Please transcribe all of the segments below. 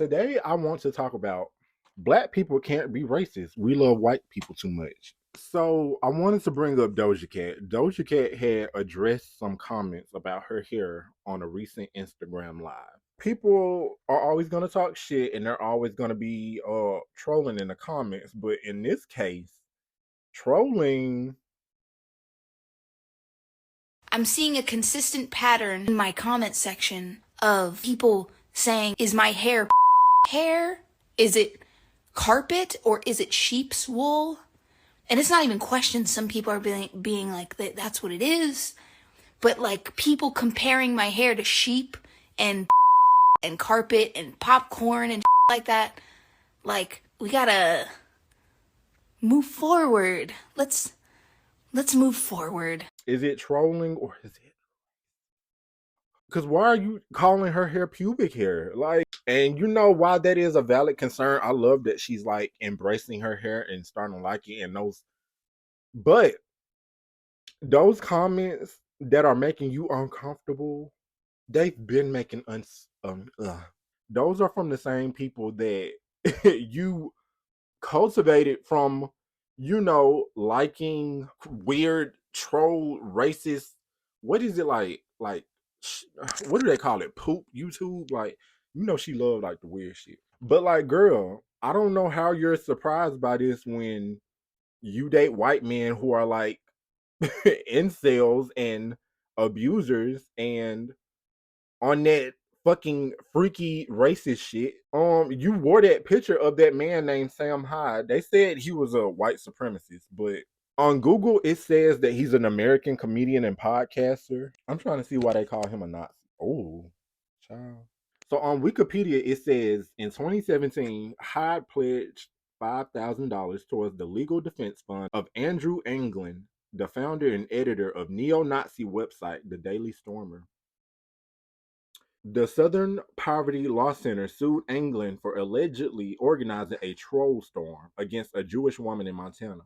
Today I want to talk about black people can't be racist. We love white people too much. So I wanted to bring up Doja Cat. Doja Cat had addressed some comments about her hair on a recent Instagram live. People are always gonna talk shit and they're always gonna be trolling in the comments, but in this case, trolling I'm seeing a consistent pattern in my comment section of people saying, is my hair hair? Is it carpet or is it sheep's wool? And it's not even questions. Some people are being like, that's what it is. But like people comparing my hair to sheep and carpet and popcorn and like that. Like, we gotta move forward. Let's move forward. is it trolling or is it? Because why are you calling her hair pubic hair? Like, and you know why that is a valid concern. I love that she's like embracing her hair and starting to like it and those, but those comments that are making you uncomfortable, they've been making those are from the same people that you cultivated from, liking weird troll racist. What is it like? What do they call it? Poop YouTube. Like, she loved like the weird shit. But like, girl, I don't know how you're surprised by this when you date white men who are like incels and abusers and on that fucking freaky racist shit. You wore that picture of that man named Sam Hyde. They said he was a white supremacist, but on Google it says that he's an American comedian and podcaster. I'm trying to see why they call him a Nazi. Oh, child. So on Wikipedia it says in 2017, Hyde pledged $5,000 towards the legal defense fund of Andrew Anglin, the founder and editor of neo-Nazi website The Daily Stormer. The Southern Poverty Law Center sued Anglin for allegedly organizing a troll storm against a Jewish woman in Montana.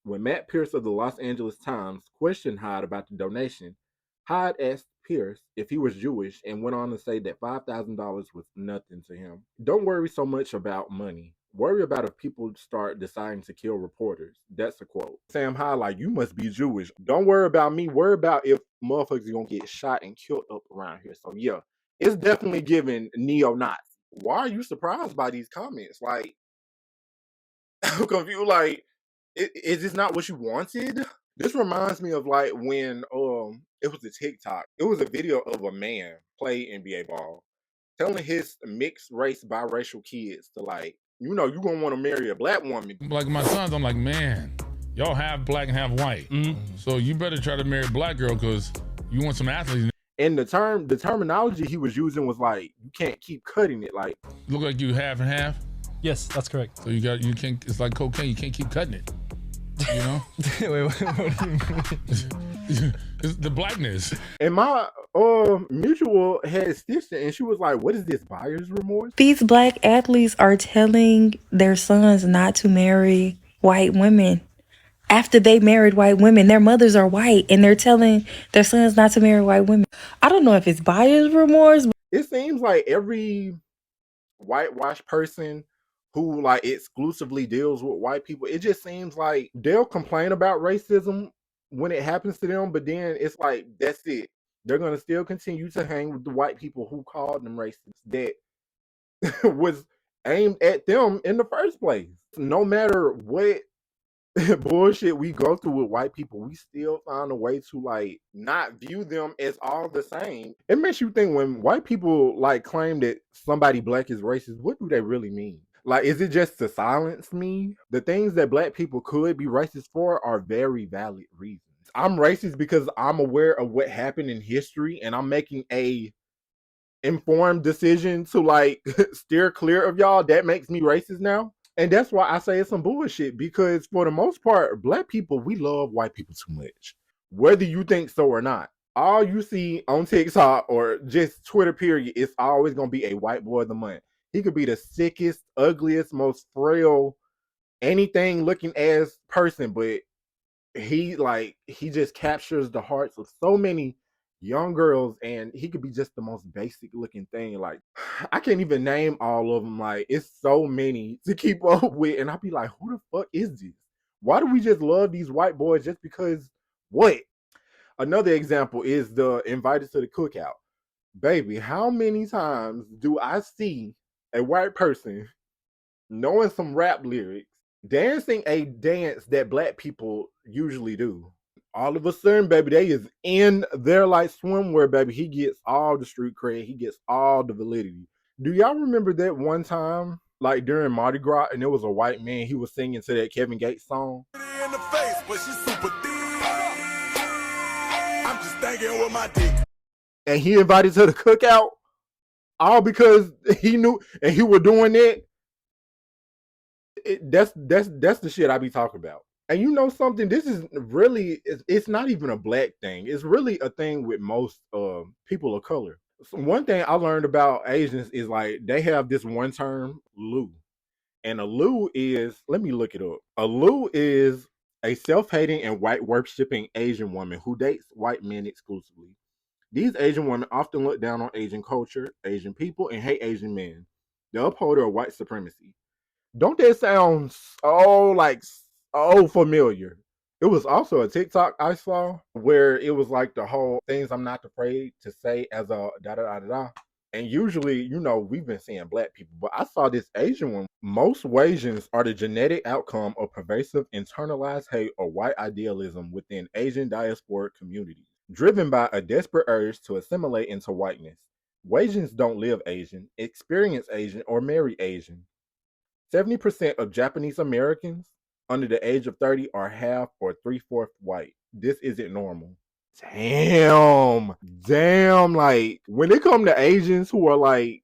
When Matt Pierce of the Los Angeles Times questioned Hyde about the donation, Hyde asked Pierce if he was Jewish and went on to say that $5,000 was nothing to him. Don't worry so much about money. Worry about if people start deciding to kill reporters. That's a quote. Sam Hyde, like, you must be Jewish. Don't worry about me. Worry about if motherfuckers are going to get shot and killed up around here. So, yeah, it's definitely giving neo-Nazi. Why are you surprised by these comments? Like, I'm confused. Like, is this not what you wanted? This reminds me of like when it was a TikTok. It was a video of a man play NBA ball, telling his mixed race biracial kids to like, you're gonna want to marry a black woman. Like my sons, I'm like, man, y'all half black and half white. So you better try to marry a black girl because you want some athletes. And the terminology he was using was like, you can't keep cutting it. Like, look like you half and half. Yes, that's correct. So you can't. It's like cocaine. You can't keep cutting it. You know. Wait, what do you mean? It's the blackness. And my mutual had stitched it, and she was like, "What is this, buyer's remorse?" These black athletes are telling their sons not to marry white women. After they married white women, their mothers are white, and they're telling their sons not to marry white women. I don't know if it's buyer's remorse. It seems like every whitewashed person who like exclusively deals with white people, it just seems like they'll complain about racism when it happens to them, but then it's like that's it. They're gonna still continue to hang with the white people who called them racist that was aimed at them in the first place. No matter what bullshit we go through with white people, we still find a way to like not view them as all the same. It makes you think when white people like claim that somebody black is racist, what do they really mean? Like, is it just to silence me? The things that black people could be racist for are very valid reasons. I'm racist because I'm aware of what happened in history and I'm making a informed decision to like steer clear of y'all. That makes me racist now. And that's why I say it's some bullshit, because for the most part, black people, we love white people too much. Whether you think so or not. All you see on TikTok or just Twitter period, it's always going to be a white boy of the month. He could be the sickest, ugliest, most frail, anything looking ass person, but he just captures the hearts of so many young girls, and he could be just the most basic looking thing. Like, I can't even name all of them. Like, it's so many to keep up with, and I'll be like, who the fuck is this? Why do we just love these white boys just because? What? Another example is the invited to the cookout. Baby, how many times do I see a white person knowing some rap lyrics, dancing a dance that black people usually do? All of a sudden, baby, they is in their like swimwear, baby. He gets all the street cred, he gets all the validity. Do y'all remember that one time, like during Mardi Gras, and there was a white man, he was singing to that Kevin Gates song? In the face, but she's super thick. I'm just thinking with my dick. And he invited to the cookout, all because he knew, and he was doing that. That's the shit I be talking about. And you know something, this is really, it's not even a black thing. It's really a thing with most people of color. So one thing I learned about Asians is like they have this one term, Lu. And a Lu is, let me look it up. A Lu is a self-hating and white worshipping Asian woman who dates white men exclusively. These Asian women often look down on Asian culture, Asian people, and hate Asian men. The upholder of white supremacy. Don't that sound so familiar? It was also a TikTok I saw where it was like the whole things I'm not afraid to say as a da da da da da. And usually, you know, we've been seeing black people, but I saw this Asian one. Most Asians are the genetic outcome of pervasive internalized hate or white idealism within Asian diasporic communities, driven by a desperate urge to assimilate into whiteness. Asians don't live Asian, experience Asian, or marry Asian. 70% of Japanese Americans under the age of 30 are half or three-fourths white. This isn't normal. Damn. Like, when it comes to Asians who are like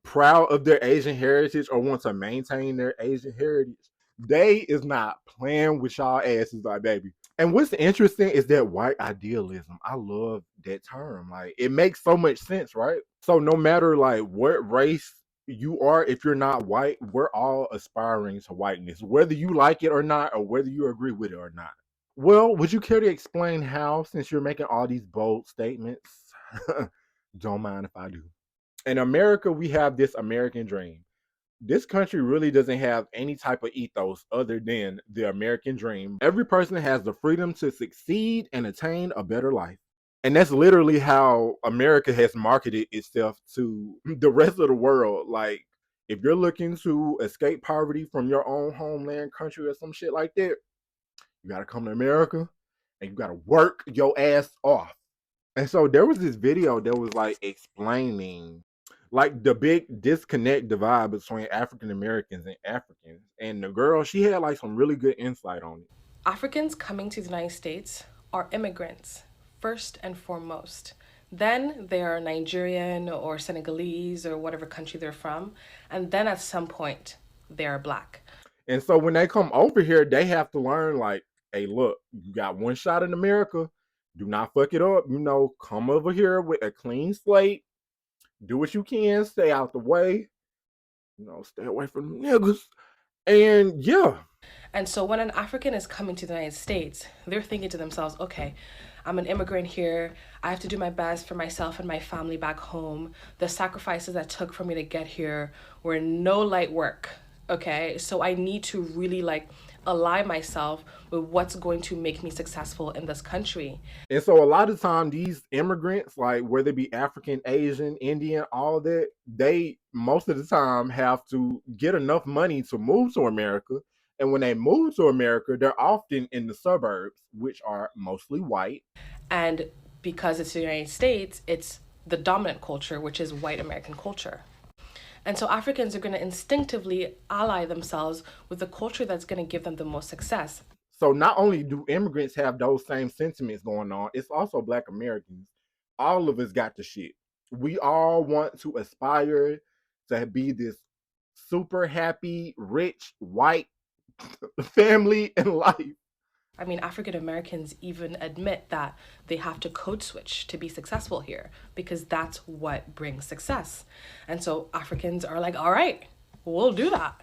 proud of their Asian heritage or want to maintain their Asian heritage, they is not playing with y'all asses, like, baby. And what's interesting is that white idealism. I love that term. Like, it makes so much sense, right? So no matter like what race you are, if you're not white, we're all aspiring to whiteness, whether you like it or not, or whether you agree with it or not. Well, would you care to explain how, since you're making all these bold statements? Don't mind if I do. In America, we have this American dream. This country really doesn't have any type of ethos other than the American dream. Every person has the freedom to succeed and attain a better life. And that's literally how America has marketed itself to the rest of the world. Like, if you're looking to escape poverty from your own homeland country or some shit like that, you got to come to America and you got to work your ass off. And so there was this video that was like explaining like the big disconnect divide between African Americans and Africans. And the girl, she had like some really good insight on it. Africans coming to the United States are immigrants, first and foremost. Then they are Nigerian or Senegalese or whatever country they're from. And then at some point, they are black. And so when they come over here, they have to learn like, hey, look, you got one shot in America. Do not fuck it up. You know, come over here with a clean slate. Do what you can. Stay out the way. You know, stay away from the niggas. And yeah. And so when an African is coming to the United States, they're thinking to themselves, okay, I'm an immigrant here. I have to do my best for myself and my family back home. The sacrifices that took for me to get here were no light work. Okay, so I need to really like align myself with what's going to make me successful in this country. And so a lot of time these immigrants, like whether it be African, Asian, Indian, all that, they most of the time have to get enough money to move to America. And when they move to America, they're often in the suburbs, which are mostly white. And because it's the United States, it's the dominant culture, which is white American culture. And so Africans are going to instinctively ally themselves with the culture that's going to give them the most success. So not only do immigrants have those same sentiments going on, it's also Black Americans. All of us got the shit. We all want to aspire to be this super happy, rich, white family in life. I mean, African Americans even admit that they have to code switch to be successful here because that's what brings success. And so Africans are like, all right, we'll do that.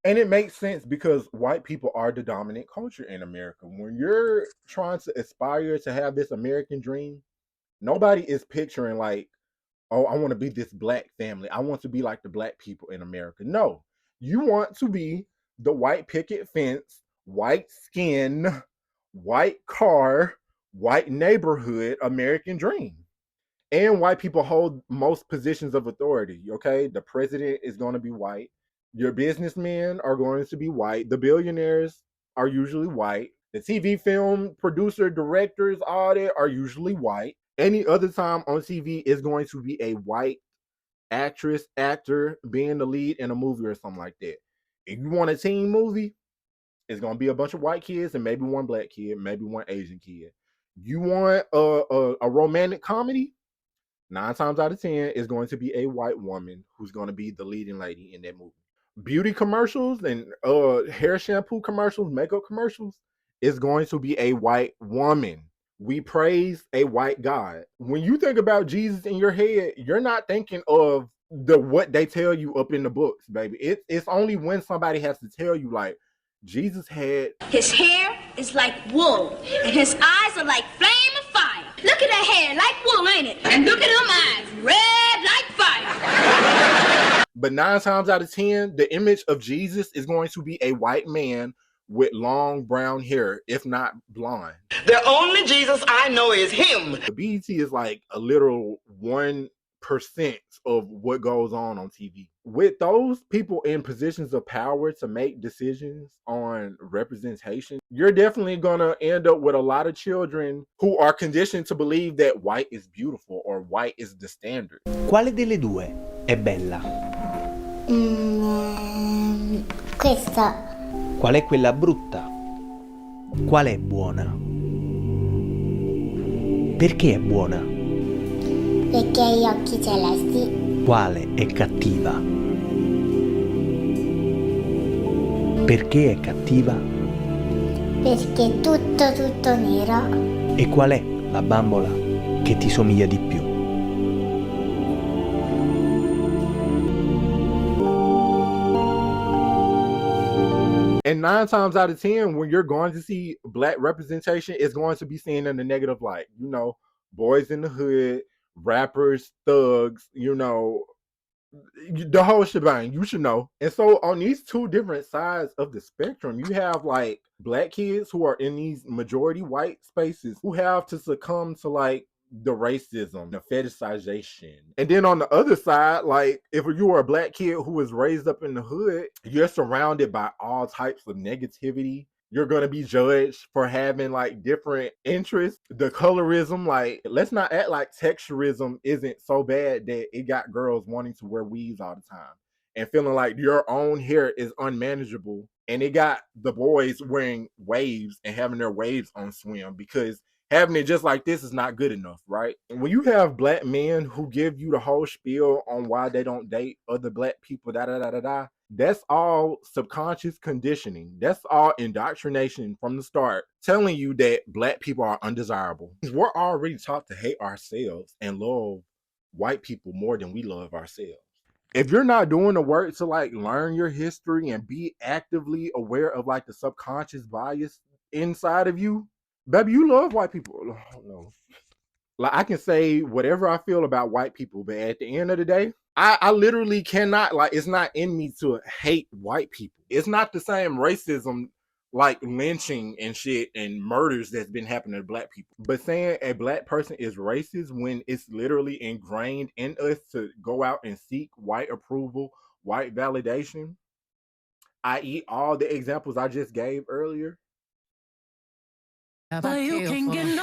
And it makes sense because white people are the dominant culture in America. When you're trying to aspire to have this American dream, Nobody is picturing like, oh, I want to be this black family. I want to be like the black people in America. No, you want to be the white picket fence, white skin, white car, white neighborhood American dream. And white people hold most positions of authority. Okay, the president is going to be white. Your businessmen are going to be white. The billionaires are usually white. The TV film producer, directors, all that are usually white. Any other time on TV is going to be a white actress, actor being the lead in a movie or something like that. If you want a teen movie, it's going to be a bunch of white kids and maybe one black kid, maybe one Asian kid. You want a romantic comedy? 9 times out of 10 is going to be a white woman who's going to be the leading lady in that movie. Beauty commercials and hair shampoo commercials, makeup commercials is going to be a white woman. We praise a white God. When you think about Jesus in your head, you're not thinking of what they tell you up in the books, baby. It's only when somebody has to tell you, like, Jesus had... His hair is like wool, and his eyes are like flame of fire. Look at that hair, like wool, ain't it? And look at them eyes, red like fire. But 9 times out of 10, the image of Jesus is going to be a white man with long brown hair, if not blonde. The only Jesus I know is him. The BET is like a literal 1% of what goes on TV. With those people in positions of power to make decisions on representation, you're definitely going to end up with a lot of children who are conditioned to believe that white is beautiful or white is the standard. Quale delle due è bella? Questa. Qual è quella brutta? Qual è buona? Perché è buona? Perché ha gli occhi celesti. Quale è cattiva? Perché è cattiva? Perché tutto nero. E qual è la bambola che ti somiglia di più? And 9 times out of 10, when you're going to see black representation, it's going to be seen in the negative light. You know, boys in the hood, rappers, thugs, you know, the whole shebang, you should know. And so on these two different sides of the spectrum, you have like black kids who are in these majority white spaces who have to succumb to like the racism, the fetishization. And then on the other side, like if you are a black kid who was raised up in the hood, you're surrounded by all types of negativity. You're going to be judged for having like different interests. The colorism, like let's not act like texturism isn't so bad that it got girls wanting to wear weaves all the time and feeling like your own hair is unmanageable. And it got the boys wearing waves and having their waves on swim because having it just like this is not good enough, right? And when you have black men who give you the whole spiel on why they don't date other black people, that's all subconscious conditioning. That's all indoctrination from the start, telling you that black people are undesirable. We're already taught to hate ourselves and love white people more than we love ourselves. If you're not doing the work to like learn your history and be actively aware of like the subconscious bias inside of you, baby, you love white people. Oh, no. Like I can say whatever I feel about white people, but at the end of the day, I literally cannot, like, it's not in me to hate white people. It's not the same racism like lynching and shit and murders that's been happening to black people. But saying a black person is racist when it's literally ingrained in us to go out and seek white approval, white validation, i.e. all the examples I just gave earlier. But you can get